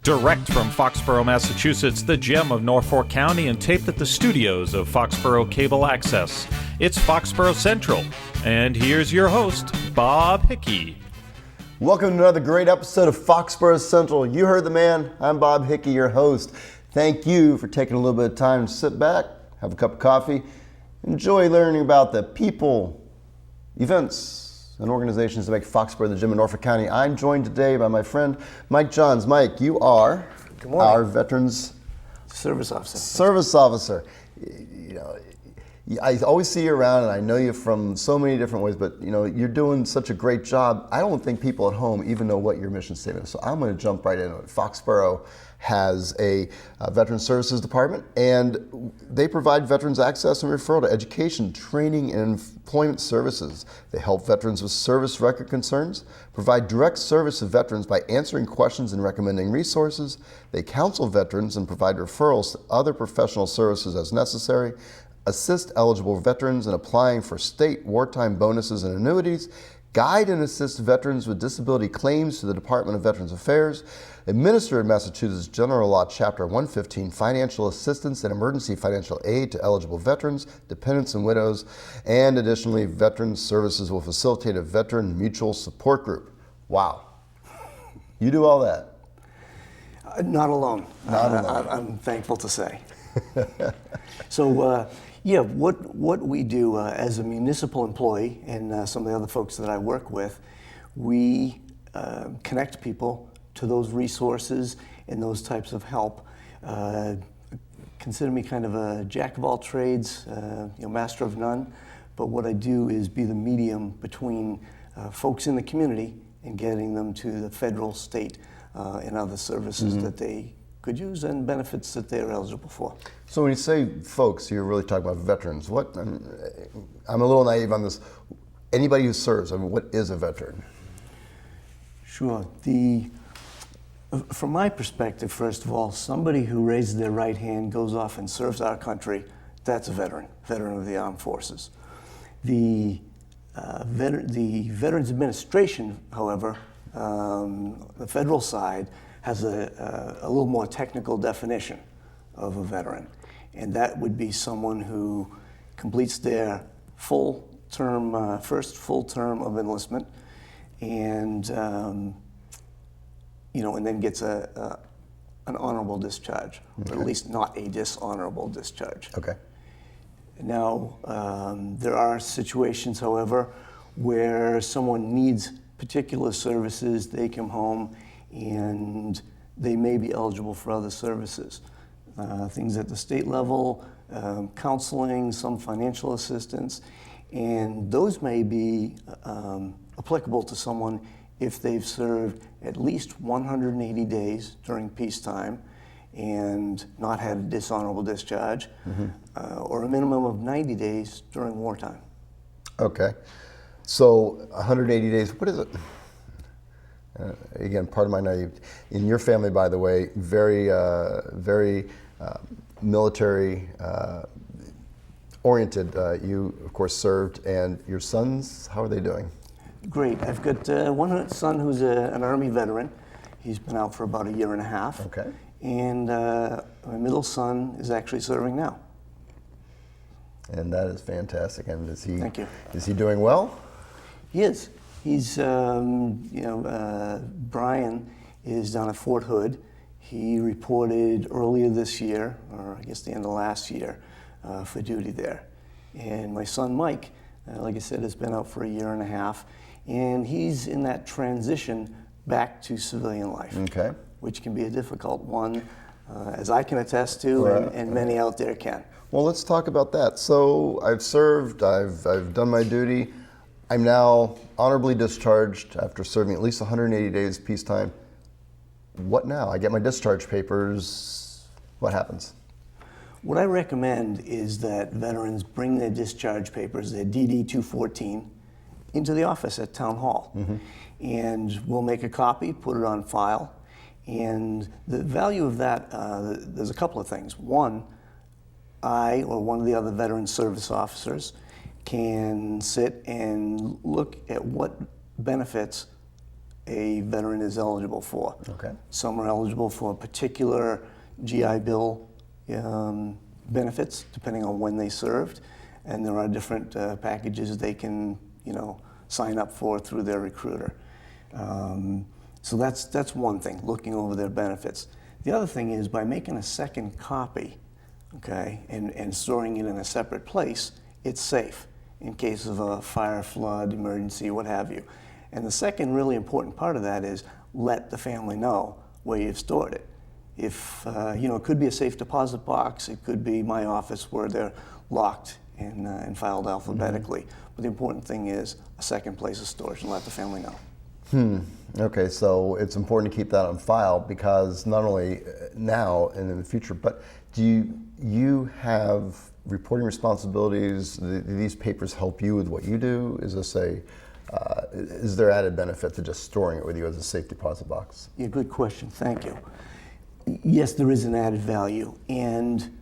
Direct from Foxborough, Massachusetts, the gem of Norfolk County, and taped at the studios of Foxborough Cable Access. It's Foxborough Central, and here's your host, Bob Hickey. Welcome to another great episode of Foxborough Central. You heard the man. I'm Bob Hickey, your host. Thank you for taking a little bit of time to sit back, have a cup of coffee, enjoy learning about the people, events, and organizations that make Foxborough the gem in Norfolk County. I'm joined today by my friend Mike Johns. Mike, you are our Veterans Service Officer. Service Officer. You know, I always see you around, and I know you from so many different ways, but you know, you're doing such a great job. I don't think people at home even know what your mission statement is, so I'm going to jump right into it. Foxborough has a Veteran Services Department, and they provide veterans access and referral to education, training, and employment services. They help veterans with service record concerns, provide direct service to veterans by answering questions and recommending resources. They counsel veterans and provide referrals to other professional services as necessary, assist eligible veterans in applying for state wartime bonuses and annuities, guide and assist veterans with disability claims to the Department of Veterans Affairs, administer in Massachusetts General Law Chapter 115 financial assistance and emergency financial aid to eligible veterans, dependents, and widows, and additionally, Veterans Services will facilitate a veteran mutual support group. Wow. You do all that? Not alone. Not alone. I'm thankful to say. So, what we do as a municipal employee and some of the other folks that I work with, we connect people to those resources and those types of help. Consider me kind of a jack of all trades, master of none, but what I do is be the medium between folks in the community and getting them to the federal, state, and other services that they could use and benefits that they're eligible for. So when you say folks, you're really talking about veterans. What? I'm a little naive on this. Anybody who serves, I mean, what is a veteran? Sure. From my perspective, first of all, somebody who raises their right hand, goes off and serves our country, that's a veteran of the armed forces. The Veterans Administration, however, the federal side, has a little more technical definition of a veteran, and that would be someone who completes their first full term of enlistment, and and then gets an honorable discharge, or at least not a dishonorable discharge. Okay. Now, there are situations, however, where someone needs particular services. They come home and they may be eligible for other services. Things at the state level, counseling, some financial assistance, and those may be applicable to someone if they've served at least 180 days during peacetime and not had a dishonorable discharge, or a minimum of 90 days during wartime. Okay. So 180 days, what is it? Again, part of my naivety. In your family, by the way, very military oriented. You, of course, served, and your sons, how are they doing? Great. I've got one son who's an Army veteran. He's been out for about a year and a half. Okay. And my middle son is actually serving now. And that is fantastic. And is he? Thank you. Is he doing well? He is. He's, Brian is down at Fort Hood. He reported earlier this year, or I guess the end of last year, for duty there. And my son Mike, like I said, has been out for a year and a half, and he's in that transition back to civilian life, Okay. which can be a difficult one, as I can attest to, and many out there can. Well, let's talk about that. So I've served, I've done my duty. I'm now honorably discharged after serving at least 180 days peacetime. What now? I get my discharge papers. What happens? What I recommend is that veterans bring their discharge papers, their DD-214, into the office at Town Hall. And we'll make a copy, put it on file. And the value of that, there's a couple of things. One, I or one of the other veteran service officers can sit and look at what benefits a veteran is eligible for. Okay. Some are eligible for particular GI Bill benefits, depending on when they served, and there are different packages they can, sign up for through their recruiter. So that's one thing, looking over their benefits. The other thing is by making a second copy, okay, and storing it in a separate place, it's safe in case of a fire, flood, emergency, what have you. And the second really important part of that is let the family know where you've stored it. If, it could be a safe deposit box, it could be my office where they're locked and filed alphabetically. Mm-hmm. But the important thing is a second place of storage and let the family know. Okay, so it's important to keep that on file because not only now and in the future, but do you have reporting responsibilities? Do these papers help you with what you do? Is there added benefit to just storing it with you as a safe deposit box? Yeah, good question. Thank you. Yes, there is an added value, and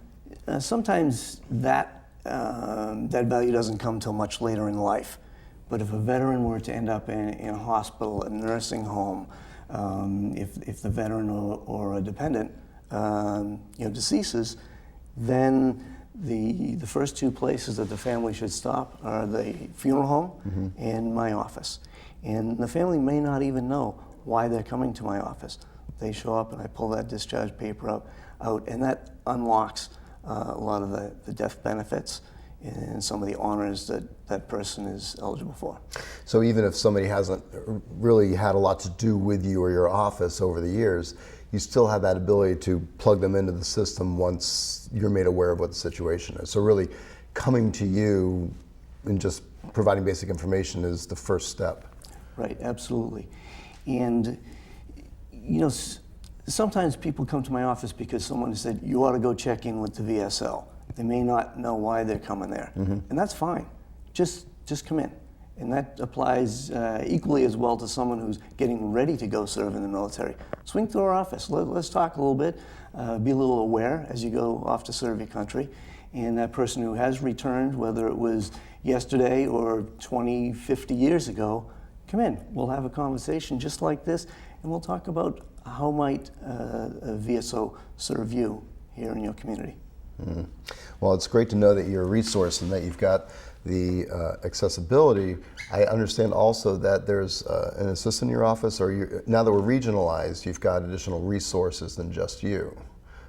sometimes that value doesn't come till much later in life. But if a veteran were to end up in a hospital, a nursing home, if the veteran or a dependent deceases, then the first two places that the family should stop are the funeral home and my office. And the family may not even know why they're coming to my office. They show up and I pull that discharge paper out, and that unlocks a lot of the death benefits and some of the honors that person is eligible for. So even if somebody hasn't really had a lot to do with you or your office over the years, you still have that ability to plug them into the system once you're made aware of what the situation is. So really coming to you and just providing basic information is the first step. Right, absolutely. And sometimes people come to my office because someone has said, you ought to go check in with the VSL. They may not know why they're coming there. And that's fine. Just come in. And that applies equally as well to someone who's getting ready to go serve in the military. Swing through our office. Let's talk a little bit. Be a little aware as you go off to serve your country. And that person who has returned, whether it was yesterday or 20, 50 years ago, come in. We'll have a conversation just like this, and we'll talk about how might a VSO serve you here in your community. Well, it's great to know that you're a resource and that you've got the accessibility. I understand also that there's an assistant in your office, or now that we're regionalized, you've got additional resources than just you.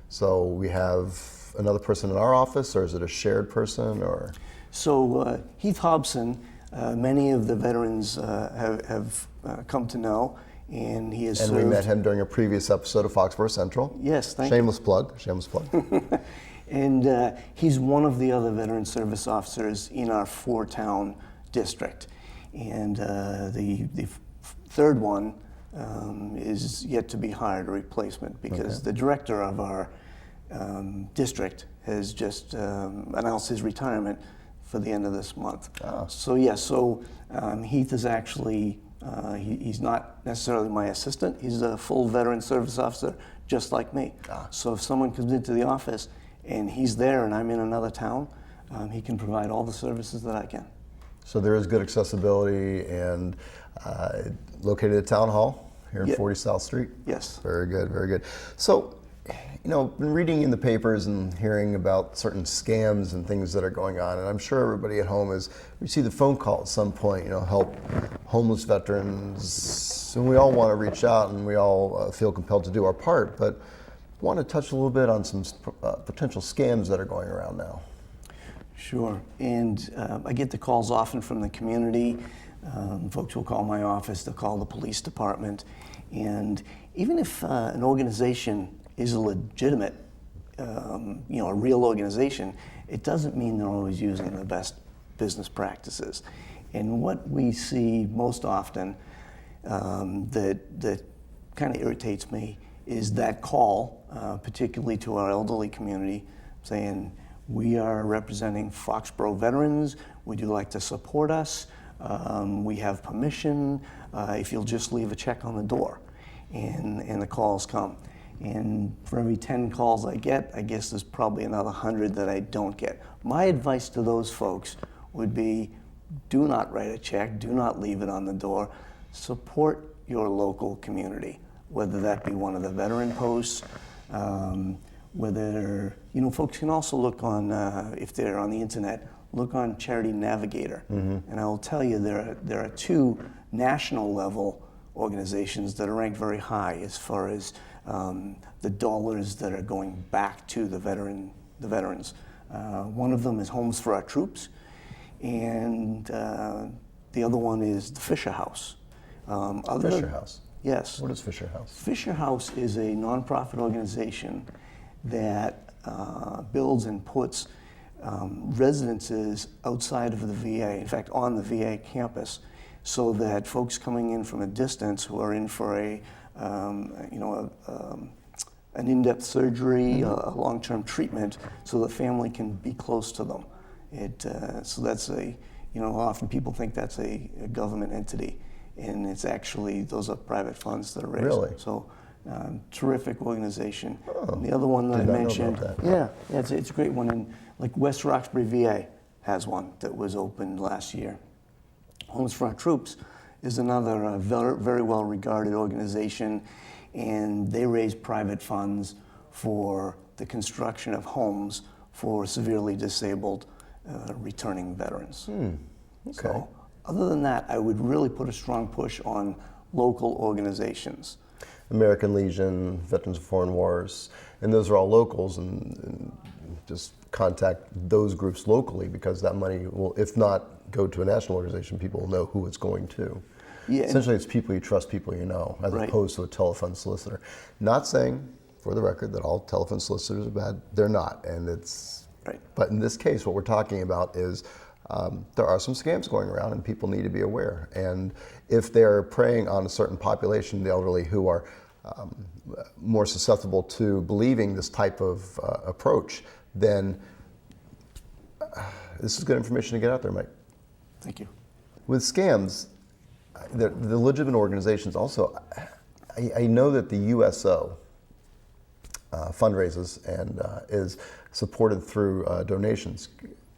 So we have another person in our office, or is it a shared person? Or So Heath Hobson, many of the veterans have come to know, and he has served. And we met him during a previous episode of Foxborough Central. Yes, thank you. Shameless plug. And he's one of the other veteran service officers in our 4-town district. And the third one is yet to be hired, a replacement, because the director of our district has just announced his retirement for the end of this month. So Heath is actually, he's not necessarily my assistant. He's a full veteran service officer, just like me. So if someone comes into the office and he's there and I'm in another town, he can provide all the services that I can. So there is good accessibility, and located at Town Hall here in 40 South Street? Yes. Very good, very good. So, been reading in the papers and hearing about certain scams and things that are going on, and I'm sure everybody at home is received a phone call at some point, help homeless veterans, and we all want to reach out and we all feel compelled to do our part, but I want to touch a little bit on some potential scams that are going around now. Sure, and I get the calls often from the community. Folks will call my office, they'll call the police department, and even if an organization is a legitimate, a real organization, it doesn't mean they're always using the best business practices. And what we see most often that kind of irritates me is that call, particularly to our elderly community, saying, we are representing Foxborough veterans, would you like to support us? We have permission, if you'll just leave a check on the door. And the calls come. And for every 10 calls I get, I guess there's probably another 100 that I don't get. My advice to those folks would be, do not write a check, do not leave it on the door. Support your local community, whether that be one of the veteran posts, whether, folks can also look on, if they're on the internet, look on Charity Navigator. And I will tell you, there are two national level organizations that are ranked very high as far as the dollars that are going back to the veterans. One of them is Homes for Our Troops, and the other one is the Fisher House. Fisher House? Yes. What is Fisher House? Fisher House is a nonprofit organization that builds and puts residences outside of the VA, in fact, on the VA campus, so that folks coming in from a distance who are in for an in-depth surgery, a long-term treatment, so the family can be close to them. So that's often people think that's a government entity, and it's actually, those are private funds that are raised. Really? So, terrific organization. Oh, And the other one that I did not know mentioned, about that. yeah, it's a great one. And like West Roxbury VA has one that was opened last year. Homes for Our Troops is another very, very well-regarded organization, and they raise private funds for the construction of homes for severely disabled returning veterans. Okay. So, other than that, I would really put a strong push on local organizations. American Legion, Veterans of Foreign Wars, and those are all locals, and just contact those groups locally, because that money will, if not go to a national organization, people will know who it's going to. Yeah, Essentially, it's people you trust, people you know, as Right. opposed to a telephone solicitor. Not saying, for the record, that all telephone solicitors are bad. They're not, and it's. Right. But in this case, what we're talking about is there are some scams going around, and people need to be aware. And if they're preying on a certain population, the elderly, who are more susceptible to believing this type of approach, then this is good information to get out there, Mike. Thank you. With scams, the legitimate organizations also, I know that the USO fundraises and is supported through donations.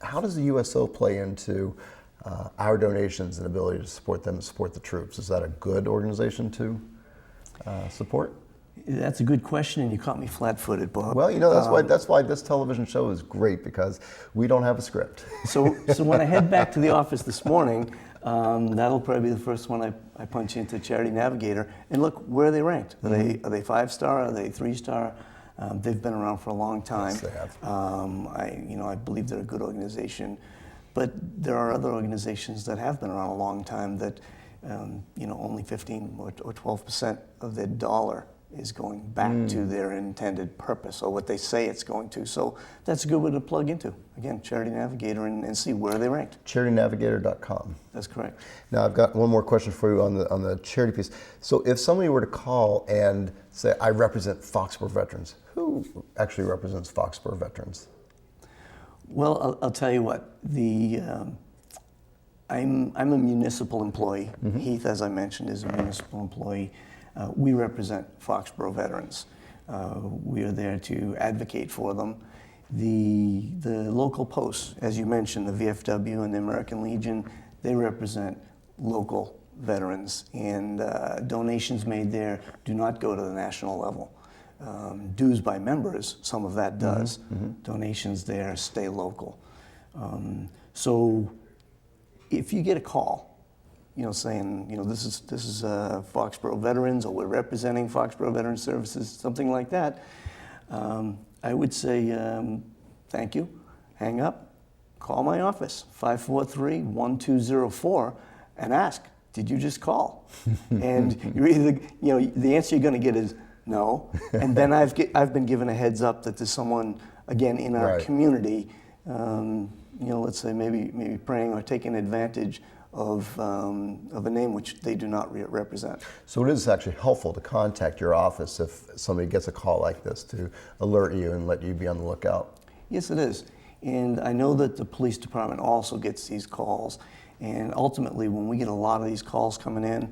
How does the USO play into our donations and ability to support them and support the troops? Is that a good organization to support? That's a good question, and you caught me flat-footed, Bob. Well, that's why this television show is great, because we don't have a script. So when I head back to the office this morning, that'll probably be the first one I punch into Charity Navigator, and look, where are they ranked? Are they 5-star? Are they 3-star? They've been around for a long time. Yes, they have. I believe they're a good organization, but there are other organizations that have been around a long time that only 15 or 12% of their dollar is going back to their intended purpose, or what they say it's going to. So that's a good one to plug into. Again, Charity Navigator, and see where they ranked. CharityNavigator.com. That's correct. Now, I've got one more question for you on the charity piece. So if somebody were to call and say, I represent Foxborough veterans, who actually represents Foxborough veterans? Well, I'll tell you what. I'm a municipal employee. Heath, as I mentioned, is a municipal employee. We represent Foxborough veterans. We are there to advocate for them. The local posts, as you mentioned, the VFW and the American Legion, they represent local veterans, and donations made there do not go to the national level. Dues by members, some of that does. Donations there stay local. So if you get a call, saying, this is Foxborough Veterans, or we're representing Foxborough Veteran Services, something like that, I would say thank you, hang up, call my office, 543-1204, and ask, did you just call? And you're either, the answer you're going to get is no, and then I've been given a heads up that there's someone, again, in our community, let's say maybe praying or taking advantage of a name which they do not represent. So it is actually helpful to contact your office if somebody gets a call like this, to alert you and let you be on the lookout. Yes, it is. And I know that the police department also gets these calls. And ultimately, when we get a lot of these calls coming in,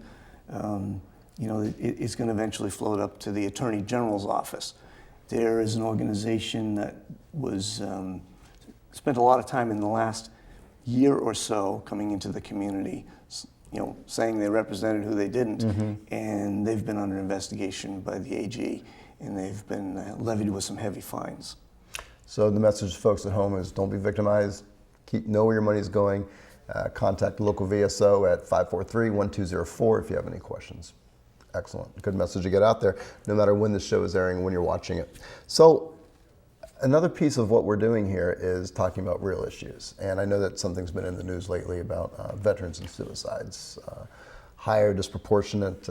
it's going to eventually float up to the Attorney General's office. There is an organization that was spent a lot of time in the last year or so coming into the community, saying they represented who they didn't, and they've been under investigation by the AG, and they've been levied with some heavy fines. So the message to folks at home is don't be victimized, know where your money is going, contact the local VSO at 543-1204 if you have any questions. Excellent, good message to get out there, no matter when the show is airing, when you're watching it. So another piece of what we're doing here is talking about real issues. And I know that something's been in the news lately about veterans and suicides, higher disproportionate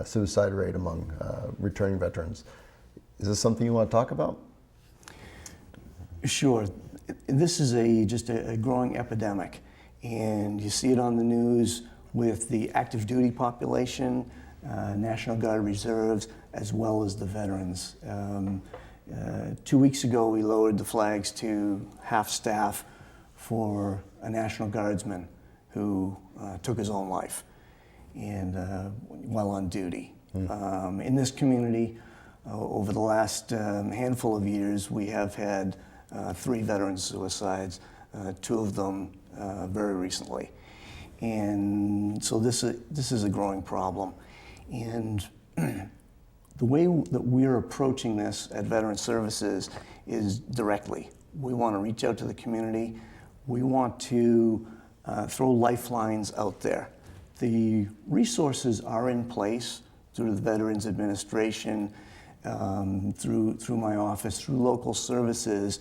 suicide rate among returning veterans. Is this something you want to talk about? Sure. This is just a growing epidemic, and you see it on the news with the active duty population, National Guard reserves, as well as the veterans. 2 weeks ago, we lowered the flags to half staff for a National Guardsman who took his own life and while on duty. In this community, over the last handful of years, we have had 3 veteran suicides, 2 of them very recently. And so this is a growing problem. And the way that we're approaching this at Veteran Services is directly. We want to reach out to the community. We want to throw lifelines out there. The resources are in place through the Veterans Administration, through my office, through local services,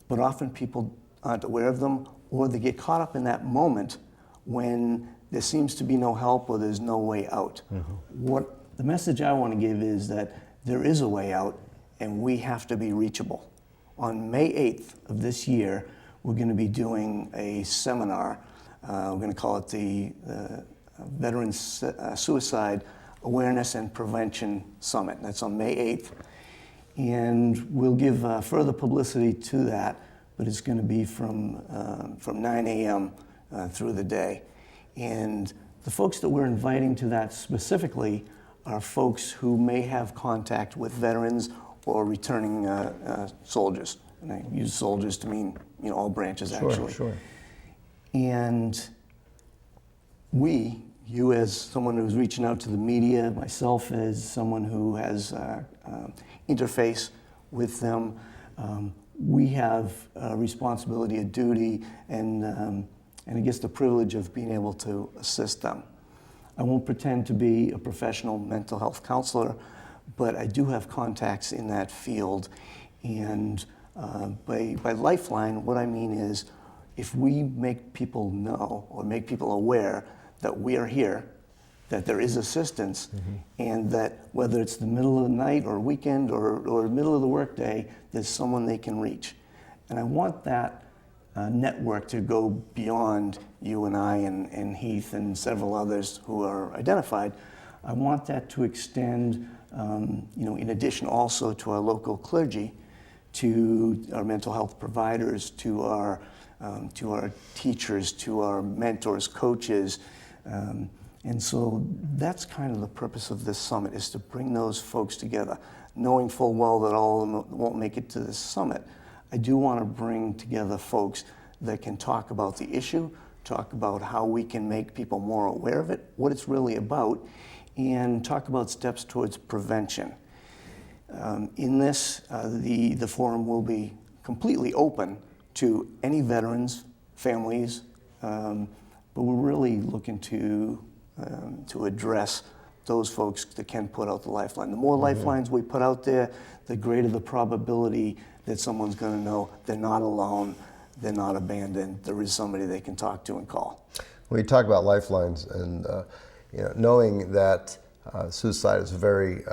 but often people aren't aware of them, or they get caught up in that moment when there seems to be no help or there's no way out. What the message I want to give is that there is a way out, and we have to be reachable. On May 8th of this year, we're going to be doing a seminar. We're going to call it the Veterans Suicide Awareness and Prevention Summit. That's on May 8th. And we'll give further publicity to that, but it's going to be from 9 a.m. Through the day. And the folks that we're inviting to that specifically are folks who may have contact with veterans or returning soldiers. And I use soldiers to mean all branches, actually. Sure. And you as someone who's reaching out to the media, myself as someone who has interface with them, we have a responsibility, a duty, and I guess the privilege of being able to assist them. I won't pretend to be a professional mental health counselor, but I do have contacts in that field. And by lifeline, what I mean is if we make people know or make people aware that we are here, that there is assistance, and that whether it's the middle of the night or weekend or middle of the workday, there's someone they can reach. And I want that network to go beyond you and I and Heath and several others who are identified. I want that to extend, in addition also to our local clergy, to our mental health providers, to our teachers, to our mentors, coaches. And so that's kind of the purpose of this summit, is to bring those folks together, knowing full well that all of them won't make it to this summit. I do want to bring together folks that can talk about the issue, talk about how we can make people more aware of it, what it's really about, and talk about steps towards prevention. In this, the forum will be completely open to any veterans, families, but we're really looking to address those folks that can put out the lifeline. The more lifelines we put out there, the greater the probability that someone's going to know they're not alone, they're not abandoned, there is somebody they can talk to and call. When you talk about lifelines and knowing that suicide is very,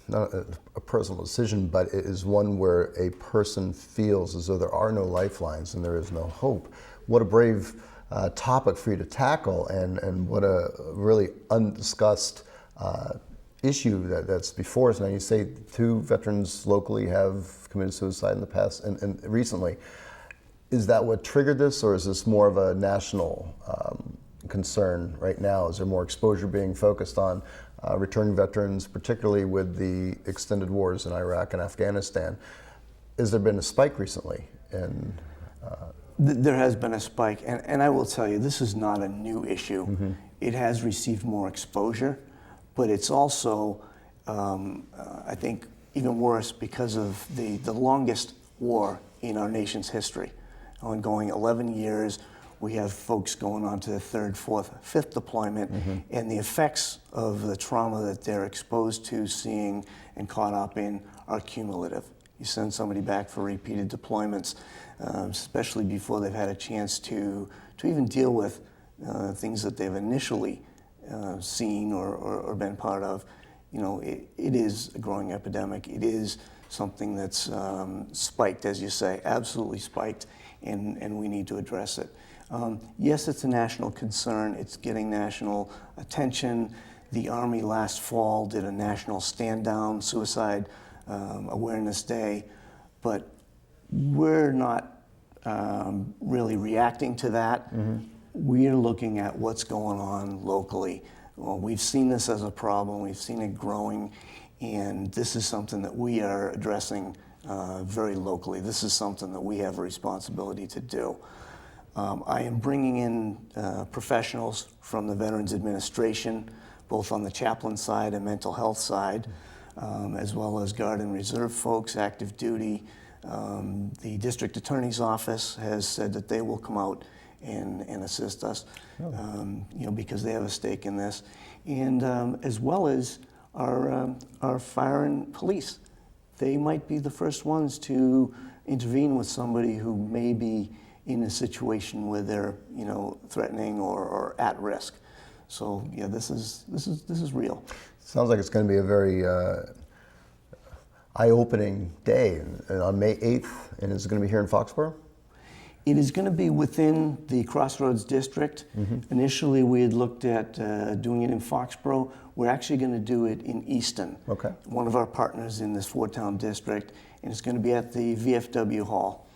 not a personal decision, but it is one where a person feels as though there are no lifelines and there is no hope. What a brave topic for you to tackle, and what a really undiscussed issue that's before us. Now, you say 2 veterans locally have committed suicide in the past and recently. Is that what triggered this, or is this more of a national concern right now? Is there more exposure being focused on returning veterans, particularly with the extended wars in Iraq and Afghanistan? Has there been a spike recently in There has been a spike, and I will tell you, this is not a new issue. It has received more exposure, but it's also, I think, even worse because of the longest war in our nation's history. Ongoing 11 years, we have folks going on to their third, fourth, fifth deployment, and the effects of the trauma that they're exposed to, seeing, and caught up in are cumulative. You send somebody back for repeated deployments, especially before they've had a chance to even deal with things that they've initially seen or been part of. It is a growing epidemic. It is something that's spiked, as you say, absolutely spiked, and we need to address it. Yes, it's a national concern. It's getting national attention. The Army last fall did a national stand down, Suicide Awareness Day, but we're not really reacting to that. We're looking at what's going on locally. Well, we've seen this as a problem. We've seen it growing, and this is something that we are addressing very locally. This is something that we have a responsibility to do. I am bringing in professionals from the Veterans Administration, both on the chaplain side and mental health side, as well as Guard and Reserve folks, active duty. The District Attorney's Office has said that they will come out and assist us, because they have a stake in this, and as well as our fire and police. They might be the first ones to intervene with somebody who may be in a situation where they're, threatening or at risk. So yeah, this is real. Sounds like it's going to be a very eye-opening day on May 8th, and it's going to be here in Foxborough? It is going to be within the Crossroads District. Initially, we had looked at doing it in Foxborough. We're actually going to do it in Easton, one of our partners in this four-town district, and it's going to be at the VFW Hall.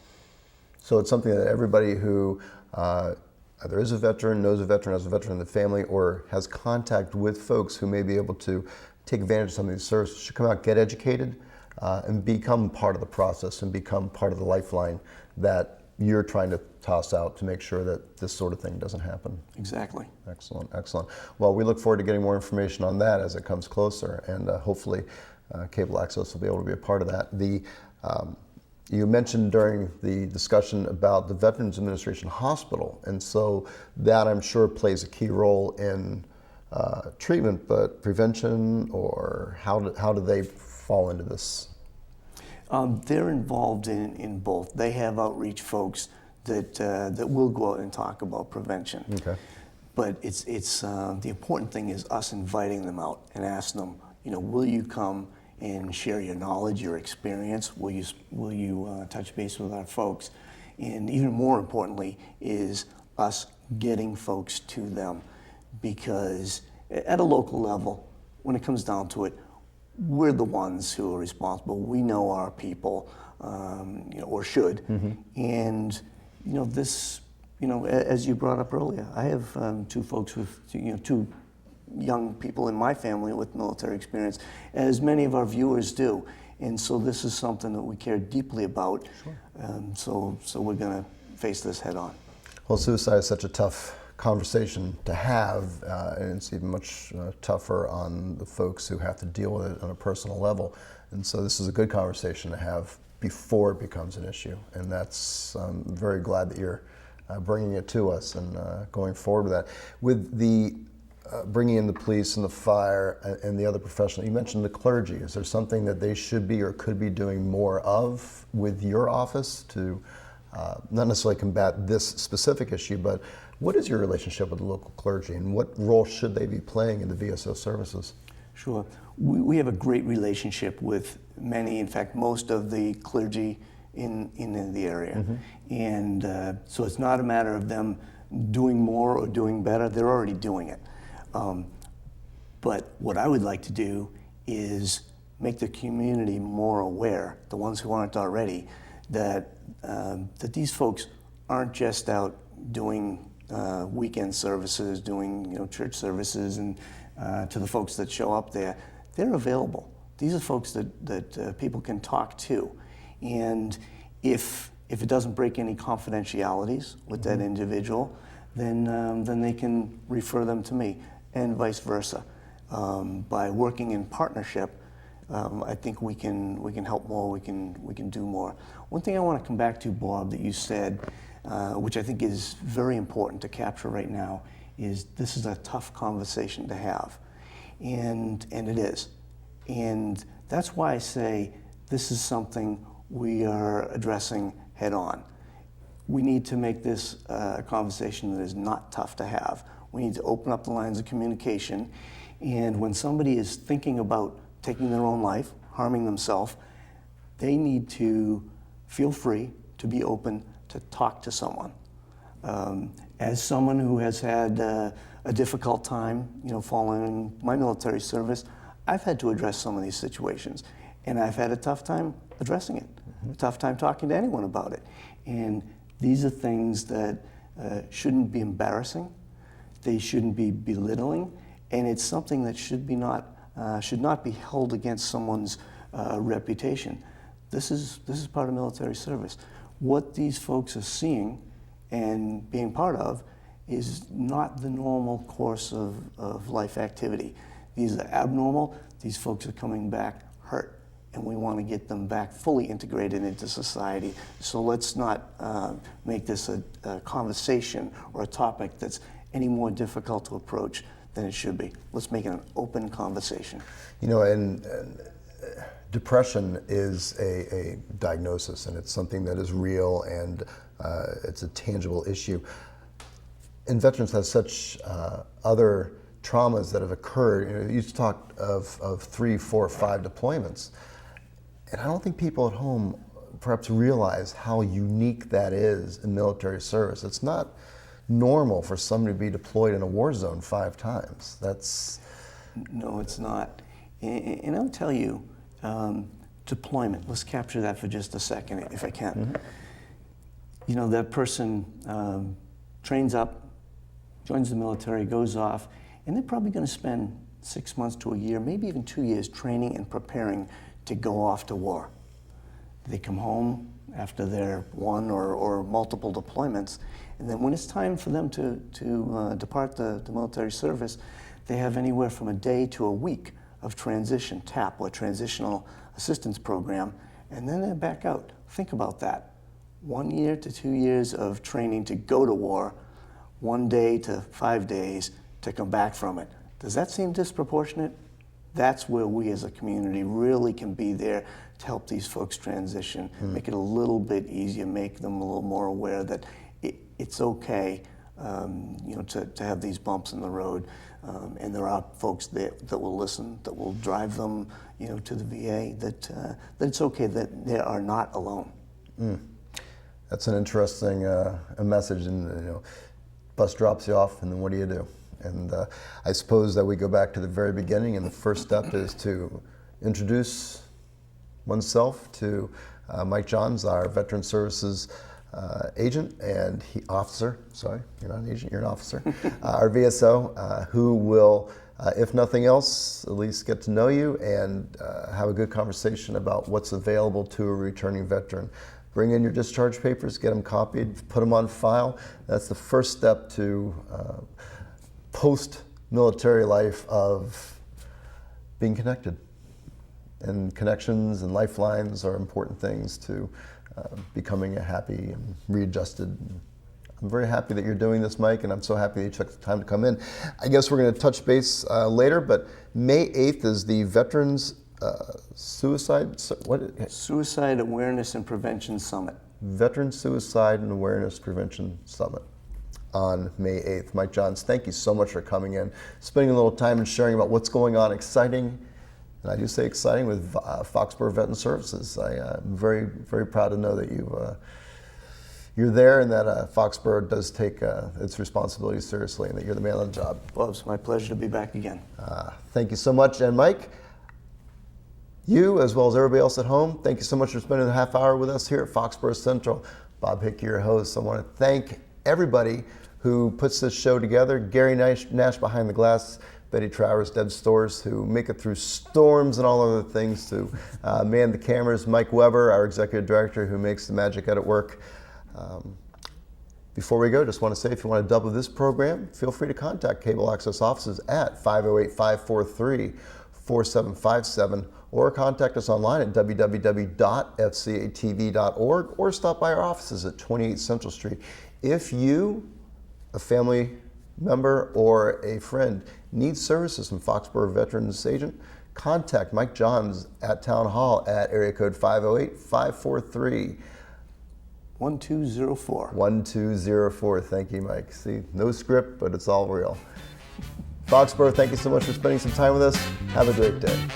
So it's something that everybody who either is a veteran, knows a veteran, has a veteran in the family, or has contact with folks who may be able to take advantage of some of these services should come out, get educated, and become part of the process and become part of the lifeline that you're trying to toss out to make sure that this sort of thing doesn't happen. Exactly. Excellent, excellent. Well, we look forward to getting more information on that as it comes closer, and hopefully Cable Access will be able to be a part of that. You mentioned during the discussion about the Veterans Administration Hospital, and so that I'm sure plays a key role in treatment, but prevention, or how do they fall into this? They're involved in both. They have outreach folks that will go out and talk about prevention. Okay. But it's the important thing is us inviting them out and asking them, will you come and share your knowledge, your experience? Will you touch base with our folks? And even more importantly is us getting folks to them, because at a local level, when it comes down to it, we're the ones who are responsible. We know our people, or should. And this, as you brought up earlier, I have two folks with, two young people in my family with military experience, as many of our viewers do. And so this is something that we care deeply about. Sure. So we're going to face this head on. Well, suicide is such a tough conversation to have, and it's even much tougher on the folks who have to deal with it on a personal level. And so this is a good conversation to have before it becomes an issue. And I'm very glad that you're bringing it to us and going forward with that. With the bringing in the police and the fire and the other professionals, you mentioned the clergy. Is there something that they should be or could be doing more of with your office to not necessarily combat this specific issue, but what is your relationship with the local clergy, and what role should they be playing in the VSO services? Sure. We have a great relationship with many, in fact, most of the clergy in the area. And so it's not a matter of them doing more or doing better. They're already doing it. But what I would like to do is make the community more aware, the ones who aren't already, that these folks aren't just out doing weekend services, doing church services, and to the folks that show up there. They're available. These are folks that people can talk to. And if If it doesn't break any confidentialities with that individual, then they can refer them to me, and vice versa. By working in partnership, I think we can help more. We can do more. One thing I want to come back to, Bob, that you said, which I think is very important to capture right now, is this is a tough conversation to have, and it is, and that's why I say this is something we are addressing head on. We need to make this a conversation that is not tough to have. We need to open up the lines of communication, and when somebody is thinking about taking their own life, harming themselves, they need to feel free to be open to talk to someone. As someone who has had a difficult time, following my military service, I've had to address some of these situations, and I've had a tough time addressing it, a tough time talking to anyone about it. And these are things that shouldn't be embarrassing, they shouldn't be belittling, and it's something that should not be held against someone's reputation. This is part of military service. What these folks are seeing and being part of is not the normal course of life activity. These are abnormal. These folks are coming back hurt, and we want to get them back fully integrated into society. So let's not make this a conversation or a topic that's any more difficult to approach than it should be. Let's make it an open conversation. And depression is a diagnosis, and it's something that is real, and it's a tangible issue. And veterans have such other traumas that have occurred. You talked of 3, 4, 5 deployments, and I don't think people at home perhaps realize how unique that is in military service. It's not normal for somebody to be deployed in a war zone 5 times. No, it's not. And I'll tell you, deployment, let's capture that for just a second, if I can. That person trains up, joins the military, goes off, and they're probably going to spend 6 months to a year, maybe even 2 years training and preparing to go off to war. They come home after their one or multiple deployments, and then when it's time for them to depart the military service, they have anywhere from a day to a week of transition, TAP, or Transitional Assistance Program, and then they're back out. Think about that. 1 year to 2 years of training to go to war, 1 day to 5 days to come back from it. Does that seem disproportionate? That's where we as a community really can be there to help these folks transition, make it a little bit easier, make them a little more aware that it's okay to have these bumps in the road. And there are folks that will listen, that will drive them to the VA, that it's okay, that they are not alone. That's an interesting message, and bus drops you off, and then what do you do? And I suppose that we go back to the very beginning, and the first step is to introduce oneself to Mike Johns, our Veteran Services agent and officer. Sorry, you're not an agent, you're an officer. Our VSO, who will, if nothing else, at least get to know you and have a good conversation about what's available to a returning veteran. Bring in your discharge papers, get them copied, put them on file. That's the first step to post-military life of being connected. And connections and lifelines are important things to becoming a happy and readjusted. I'm very happy that you're doing this, Mike, and I'm so happy that you took the time to come in. I guess we're going to touch base later, but May 8th is the Veterans Suicide Awareness and Prevention Summit. Veteran Suicide and Awareness Prevention Summit on May 8th. Mike Johns, thank you so much for coming in, spending a little time and sharing about what's going on, exciting, and I do say exciting, with Foxborough Veteran Services. I'm very, very proud to know that you're there, and that Foxborough does take its responsibilities seriously, and that you're the man on the job. Well, it's my pleasure to be back again. Thank you so much. And Mike, you, as well as everybody else at home, thank you so much for spending a half hour with us here at Foxborough Central. Bob Hickey, your host. I want to thank everybody who puts this show together. Gary Nash behind the glass, Betty Travers, Deb Stores, who make it through storms and all other things, to man the cameras, Mike Weber, our executive director, who makes the magic edit work. Before we go, just want to say, if you want to double this program, feel free to contact Cable Access offices at 508-543-4757, or contact us online at www.fcatv.org, or stop by our offices at 28 Central Street. If you, a family member, or a friend needs services from Foxborough Veterans Agent, contact Mike Johns at Town Hall at area code 508-543 1204. 1204. Thank you, Mike. See, no script, but it's all real. Foxborough, thank you so much for spending some time with us. Have a great day.